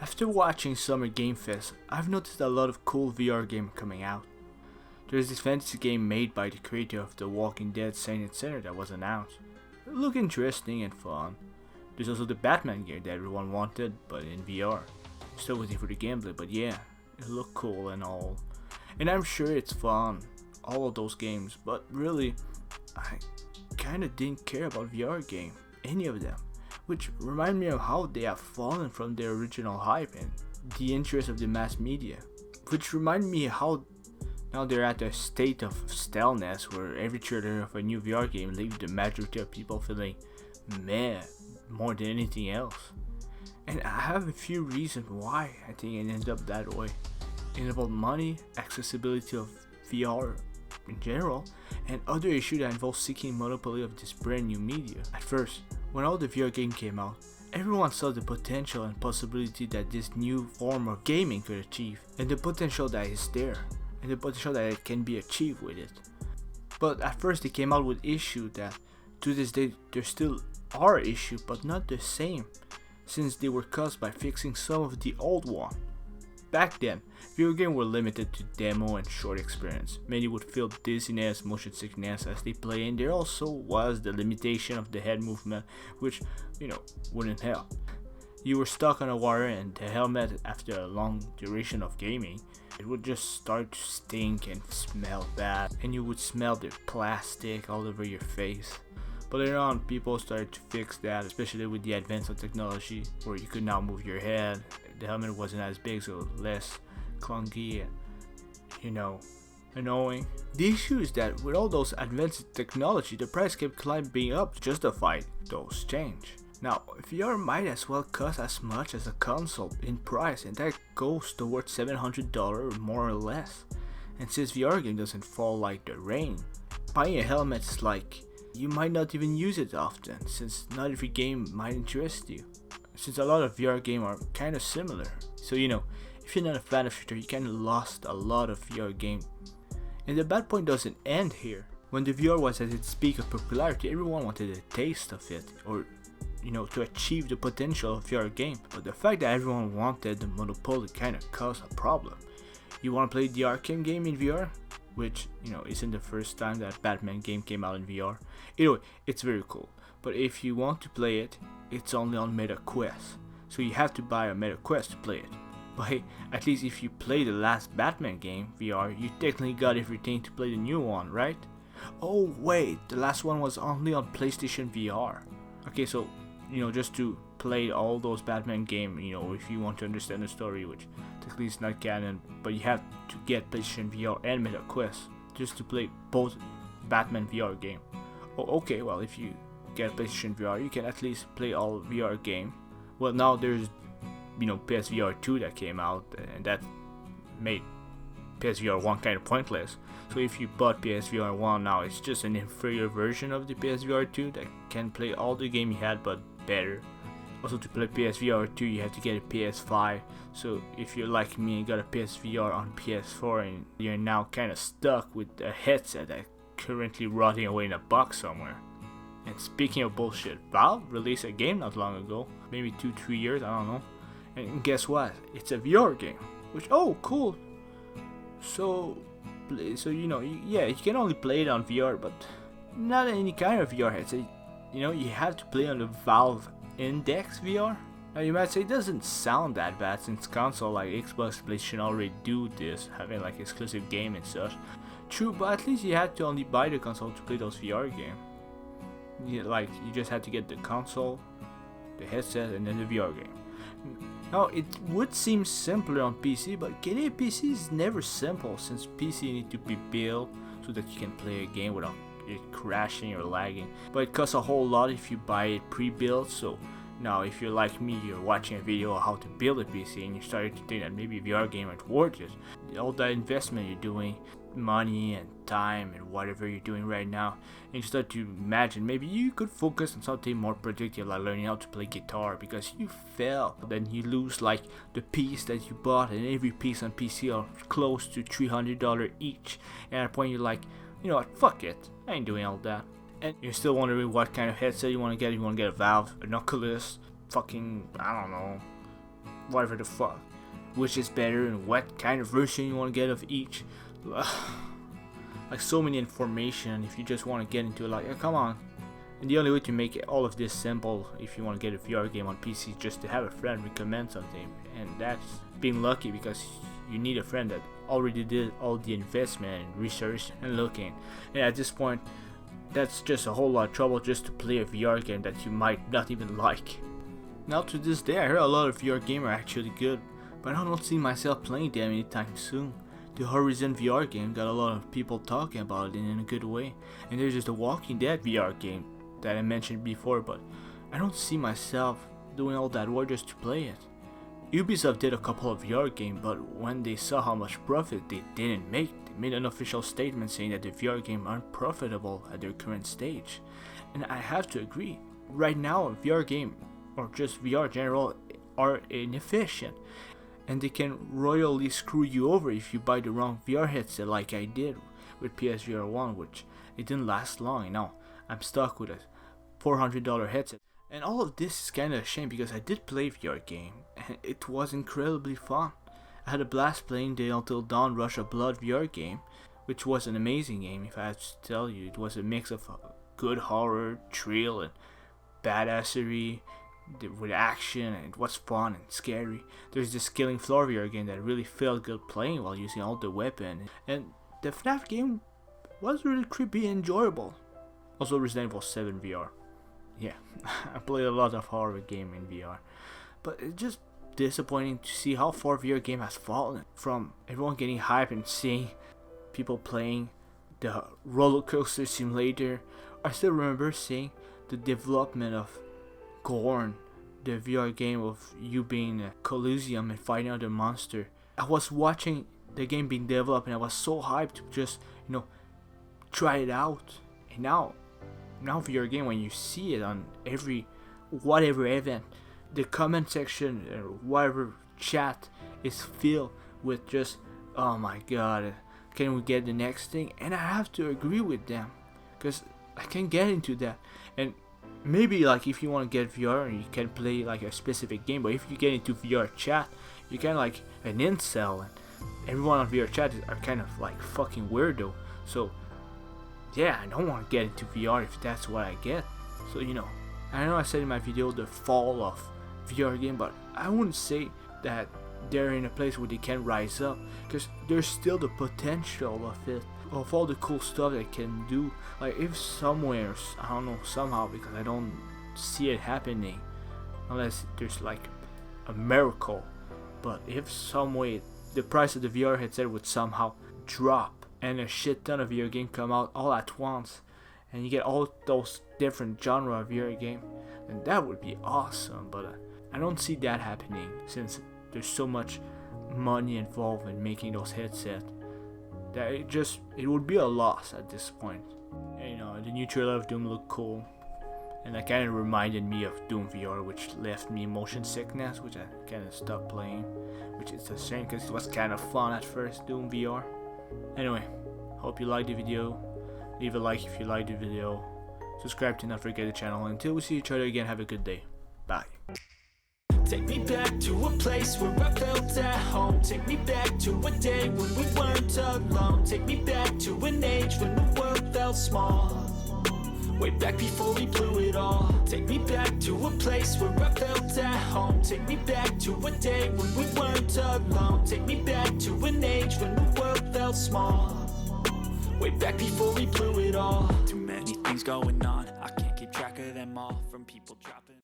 After watching Summer Game Fest, I've noticed a lot of cool VR games coming out. There's this fantasy game made by the creator of The Walking Dead Saint Sinner that was announced. It looked interesting and fun. There's also the Batman game that everyone wanted, but in VR. Still waiting for the gameplay, but yeah, it looked cool and all. And I'm sure it's fun, all of those games, but really, I kinda didn't care about VR game, any of them. Which remind me of how they have fallen from their original hype and the interest of the mass media. Which remind me how now they're at a state of staleness where every trailer of a new VR game leaves the majority of people feeling meh more than anything else. And I have a few reasons why I think it ended up that way. It's about money, accessibility of VR in general, and other issues that involve seeking monopoly of this brand new media. At first, when all the VR game came out, everyone saw the potential and possibility that this new form of gaming could achieve, and the potential that is there, and the potential that it can be achieved with it. But at first they came out with issues that to this day there still are issues, but not the same, since they were caused by fixing some of the old one. Back then, video games were limited to demo and short experience. Many would feel dizziness, motion sickness as they play, and there also was the limitation of the head movement, which, wouldn't help. You were stuck on a wire and the helmet, after a long duration of gaming, it would just start to stink and smell bad, and you would smell the plastic all over your face. But later on, people started to fix that, especially with the advance of technology, where you could now move your head. The helmet wasn't as big, so less clunky and, annoying. The issue is that with all those advanced technology, the price kept climbing up to justify those change. Now, VR might as well cost as much as a console in price, and that goes towards $700 more or less. And since VR game doesn't fall like the rain, buying a helmet is like you might not even use it often, since not every game might interest you. Since a lot of VR games are kind of similar. So if you're not a fan of shooter, you kind of lost a lot of VR games. And the bad point doesn't end here. When the VR was at its peak of popularity, everyone wanted a taste of it, or to achieve the potential of VR game. But the fact that everyone wanted the monopoly kind of caused a problem. You want to play the Arkham game in VR? Which, isn't the first time that Batman game came out in VR. Anyway, it's very cool. But if you want to play it, it's only on MetaQuest. So you have to buy a MetaQuest to play it. But hey, at least if you play the last Batman game VR, you technically got everything to play the new one, right? Oh wait, the last one was only on PlayStation VR. Okay, so, just to play all those Batman games, if you want to understand the story, which technically is not canon, but you have to get PlayStation VR and MetaQuest just to play both Batman VR game. Oh, okay, well, if you get PlayStation VR, you can at least play all VR game. Well, now there's, PSVR 2 that came out, and that made PSVR 1 kind of pointless. So if you bought PSVR 1 now, it's just an inferior version of the PSVR 2 that can play all the game you had, but better. Also, to play PSVR 2, you have to get a PS5. So if you're like me and got a PSVR on PS4, and you're now kind of stuck with a headset that currently rotting away in a box somewhere. And speaking of bullshit, Valve released a game not long ago, maybe 2-3 years, I don't know. And guess what? It's a VR game, which, oh, cool. So you can only play it on VR, but not any kind of VR headset. You have to play on the Valve Index VR. Now you might say it doesn't sound that bad, since console like Xbox, PlayStation already do this, having like exclusive game and such. True, but at least you had to only buy the console to play those VR games. You just had to get the console, the headset, and then the VR game. Now it would seem simpler on PC, but getting a PC is never simple, since PC need to be built so that you can play a game without it crashing or lagging. But it costs a whole lot if you buy it pre-built. So now if you're like me, you're watching a video on how to build a PC and you started to think that maybe VR game aren't worth it. All that investment you're doing, money and time and whatever you're doing right now, and you start to imagine maybe you could focus on something more productive, like learning how to play guitar, because you fail, then you lose like the piece that you bought, and every piece on PC are close to $300 each, and at a point you're like, what, fuck it, I ain't doing all that. And you're still wondering what kind of headset you want to get. You want to get a Valve, an Oculus, fucking, I don't know, whatever the fuck. Which is better and what kind of version you want to get of each. Like so many information if you just want to get into it, like, come on. And the only way to make all of this simple if you want to get a VR game on PC is just to have a friend recommend something, and that's being lucky because you need a friend that already did all the investment and research and looking. And at this point, that's just a whole lot of trouble just to play a VR game that you might not even like. Now to this day, I heard a lot of VR games are actually good, but I don't see myself playing them anytime soon. The Horizon VR game got a lot of people talking about it in a good way, and there's just the Walking Dead VR game that I mentioned before, but I don't see myself doing all that work just to play it. Ubisoft did a couple of VR games, but when they saw how much profit they didn't make, they made an official statement saying that the VR games aren't profitable at their current stage. And I have to agree, right now a VR game, or just VR in general, are inefficient. And they can royally screw you over if you buy the wrong VR headset like I did with PSVR 1, which it didn't last long, you know. I'm stuck with a $400 headset. And all of this is kinda a shame because I did play VR game and it was incredibly fun. I had a blast playing the Until Dawn Rush of Blood VR game, which was an amazing game if I have to tell you. It was a mix of good horror, thrill, and badassery with action, and it was fun and scary. There's this Killing Floor VR game that really felt good playing while using all the weapons. And the FNAF game was really creepy and enjoyable. Also Resident Evil 7 VR. Yeah, I played a lot of horror game in VR. But it's just disappointing to see how far VR game has fallen. From everyone getting hyped and seeing people playing the roller coaster simulator. I still remember seeing the development of Gorn, the VR game of you being a Coliseum and fighting out a monster. I was watching the game being developed and I was so hyped to just, try it out. And now VR game, when you see it on every whatever event, the comment section or whatever chat is filled with just, oh my god, can we get the next thing? And I have to agree with them because I can get into that. And maybe like if you want to get VR, you can play like a specific game, but if you get into VR chat, you can like an incel, and everyone on VR chat are kind of like fucking weirdo. So yeah, I don't want to get into VR if that's what I get. So I know I said in my video the fall of VR game, but I wouldn't say that they're in a place where they can rise up, because there's still the potential of it, of all the cool stuff they can do. Like if somewhere, I don't know, somehow, because I don't see it happening unless there's like a miracle, but if some way the price of the VR headset would somehow drop and a shit ton of VR game come out all at once, and you get all those different genre of VR game, then that would be awesome. But I don't see that happening since there's so much money involved in making those headsets that it would be a loss at this point. And, the new trailer of Doom looked cool, and that kind of reminded me of Doom VR, which left me motion sickness, which I kind of stopped playing, which is a shame because it was kind of fun at first, Doom VR. Anyway, hope you liked the video. Leave a like if you liked the video. Subscribe to not forget the channel. Until we see each other again, have a good day. Bye. Take me back to a place where I felt at home. Take me back to a day when we weren't alone. Take me back to an age when the world felt small. Way back before we blew it all. Take me back to a place where I felt at home. Take me back to a day when we weren't alone. Take me back to an age when the world felt small. Way back before we blew it all. Too many things going on, I can't keep track of them all. From people dropping